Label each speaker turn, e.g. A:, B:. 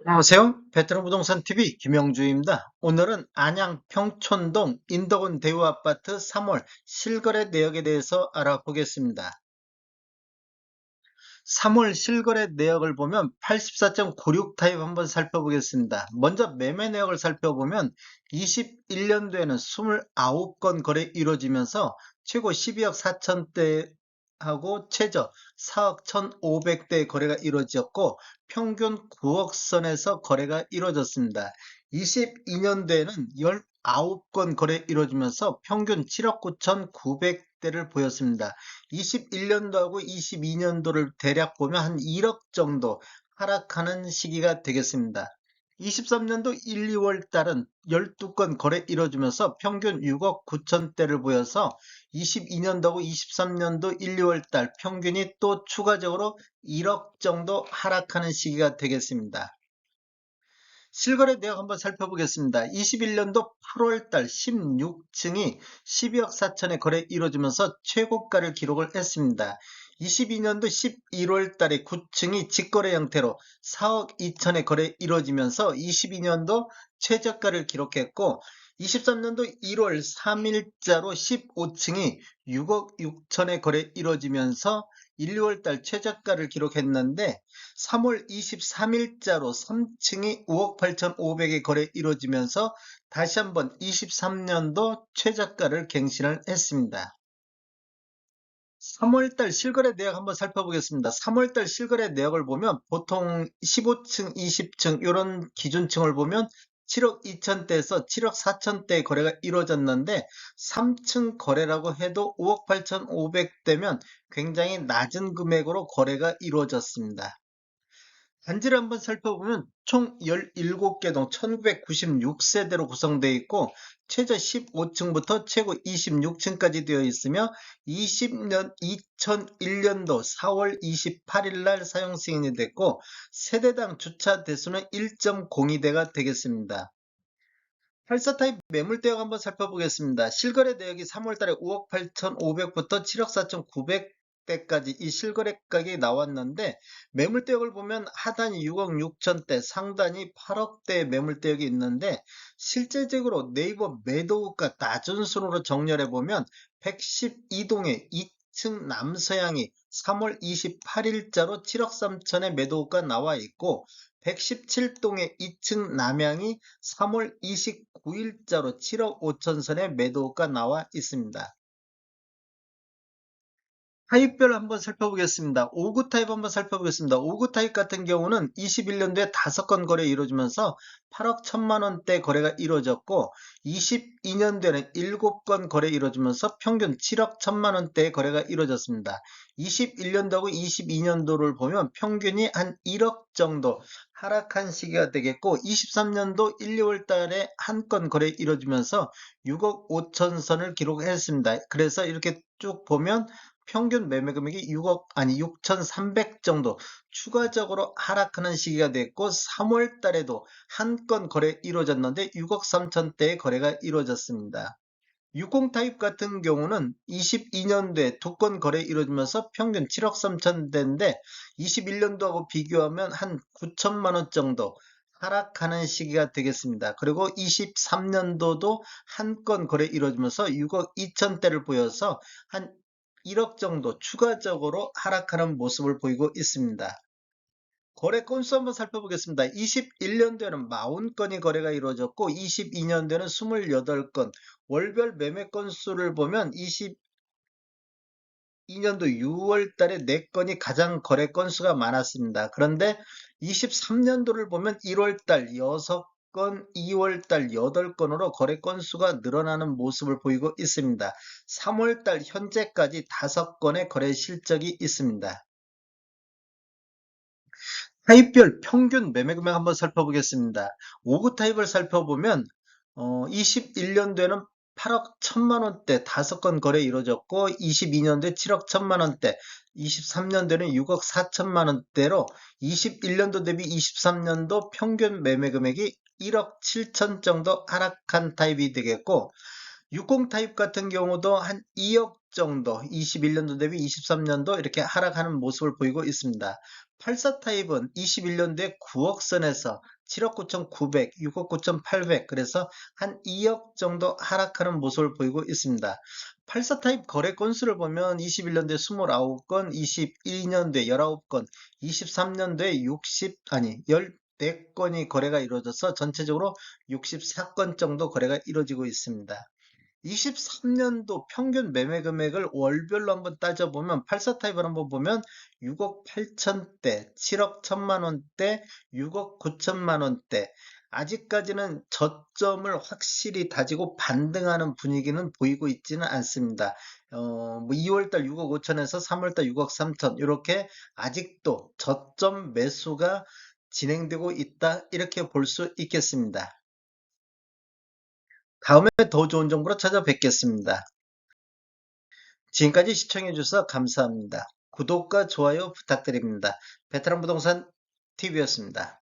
A: 안녕하세요. 베트남 부동산 TV 김영주입니다. 오늘은 안양 평촌동 인덕원 대우아파트 3월 실거래 내역에 대해서 알아보겠습니다. 3월 실거래 내역을 보면 84.96 타입 한번 살펴보겠습니다. 먼저 매매 내역을 살펴보면 21년도에는 29건 거래 이루어지면서 최고 12억 4천대 하고 최저 4억 1,500대 거래가 이루어졌고 평균 9억 선에서 거래가 이루어졌습니다. 22년도에는 19건 거래 이루어지면서 평균 7억 9,900대를 보였습니다. 21년도하고 22년도를 대략 보면 한 1억 정도 하락하는 시기가 되겠습니다. 23년도 1, 2월 달은 12건 거래 이뤄지면서 평균 6억 9천대를 보여서 22년도하고 23년도 1, 2월 달 평균이 또 추가적으로 1억 정도 하락하는 시기가 되겠습니다. 실거래 내역 한번 살펴보겠습니다. 21년도 8월달 16층이 12억 4천에 거래 이루어지면서 최고가를 기록을 했습니다. 22년도 11월달에 9층이 직거래 형태로 4억 2천에 거래 이루어지면서 22년도 최저가를 기록했고 23년도 1월 3일자로 15층이 6억 6천에 거래 이루어지면서 1, 2월달 최저가를 기록했는데 3월 23일자로 3층이 5억 8,500에 거래 이루어지면서 다시 한번 23년도 최저가를 갱신을 했습니다. 3월달 실거래 내역 한번 살펴보겠습니다. 3월달 실거래 내역을 보면 보통 15층, 20층 이런 기준층을 보면 7억 2천대에서 7억 4천대 거래가 이루어졌는데 3층 거래라고 해도 5억 8,500대면 굉장히 낮은 금액으로 거래가 이루어졌습니다. 단지를 한번 살펴보면 총 17개 동 1996세대로 구성되어 있고 최저 15층부터 최고 26층까지 되어 있으며 2001년도 4월 28일 날 사용 승인이 됐고 세대당 주차 대수는 1.02대가 되겠습니다. 84타입 매물대역 한번 살펴보겠습니다. 실거래 내역이 3월달에 5억 8,500부터 7억 4,900대까지 이 실거래 가격이 나왔는데 매물대역을 보면 하단이 6억 6천대, 상단이 8억대 매물대역이 있는데 실제적으로 네이버 매도가 낮은 순으로 정렬해 보면 112동의 2층 남서향이 3월 28일자로 7억 3천에 매도가 나와 있고 117동의 2층 남향이 3월 29일자로 7억 5천선의 매도가 나와 있습니다. 타입별 한번 살펴보겠습니다. 5구 타입 한번 살펴보겠습니다. 5구 타입 같은 경우는 21년도에 5건 거래 이루어지면서 8억 1천만 원대 거래가 이루어졌고 22년도에는 7건 거래 이루어지면서 평균 7억 1천만 원대 거래가 이루어졌습니다. 21년도하고 22년도를 보면 평균이 한 1억 정도 하락한 시기가 되겠고 23년도 1, 2월 달에 한 건 거래 이루어지면서 6억 5천 선을 기록했습니다. 그래서 이렇게 쭉 보면 평균 매매 금액이 6,300 정도 추가적으로 하락하는 시기가 됐고 3월 달에도 한 건 거래 이루어졌는데 6억 3천대의 거래가 이루어졌습니다. 60 타입 같은 경우는 22년도에 두 건 거래 이루어지면서 평균 7억 3천대인데 21년도하고 비교하면 한 9천만 원 정도 하락하는 시기가 되겠습니다. 그리고 23년도도 한 건 거래 이루어지면서 6억 2천대를 보여서 한 1억 정도 추가적으로 하락하는 모습을 보이고 있습니다. 거래 건수 한번 살펴보겠습니다. 21년도에는 40건이 거래가 이루어졌고 22년도에는 28건, 월별 매매 건수를 보면 22년도 6월 달에 4건이 가장 거래 건수가 많았습니다. 그런데 23년도를 보면 1월 달 6건, 2월 달 8건으로 거래 건수가 늘어나는 모습을 보이고 있습니다. 3월 달 현재까지 5건의 거래 실적이 있습니다. 타입별 평균 매매 금액 한번 살펴보겠습니다. 5구 타입을 살펴보면 21년도에는 8억 1천만 원대 5건 거래 이루어졌고 22년도에 7억 1천만 원대, 23년도에는 6억 4천만 원대로 21년도 대비 23년도 평균 매매 금액이 1억 7천 정도 하락한 타입이 되겠고 60 타입 같은 경우도 한 2억 정도 21년도 대비 23년도 이렇게 하락하는 모습을 보이고 있습니다. 84 타입은 21년도에 9억 선에서 7억 9,900, 6억 9,800, 그래서 한 2억 정도 하락하는 모습을 보이고 있습니다. 84 타입 거래 건수를 보면 21년도에 29건, 22년도에 19건, 23년도에 14건이 거래가 이루어져서 전체적으로 64건 정도 거래가 이루어지고 있습니다. 23년도 평균 매매 금액을 월별로 한번 따져보면 84 타입을 한번 보면 6억 8천대, 7억 1천만 원대, 6억 9천만 원대. 아직까지는 저점을 확실히 다지고 반등하는 분위기는 보이고 있지는 않습니다. 뭐 2월달 6억 5천에서 3월달 6억 3천 이렇게 아직도 저점 매수가 진행되고 있다 이렇게 볼 수 있겠습니다. 다음에 더 좋은 정보로 찾아뵙겠습니다. 지금까지 시청해주셔서 감사합니다. 구독과 좋아요 부탁드립니다. 베테랑 부동산 TV였습니다.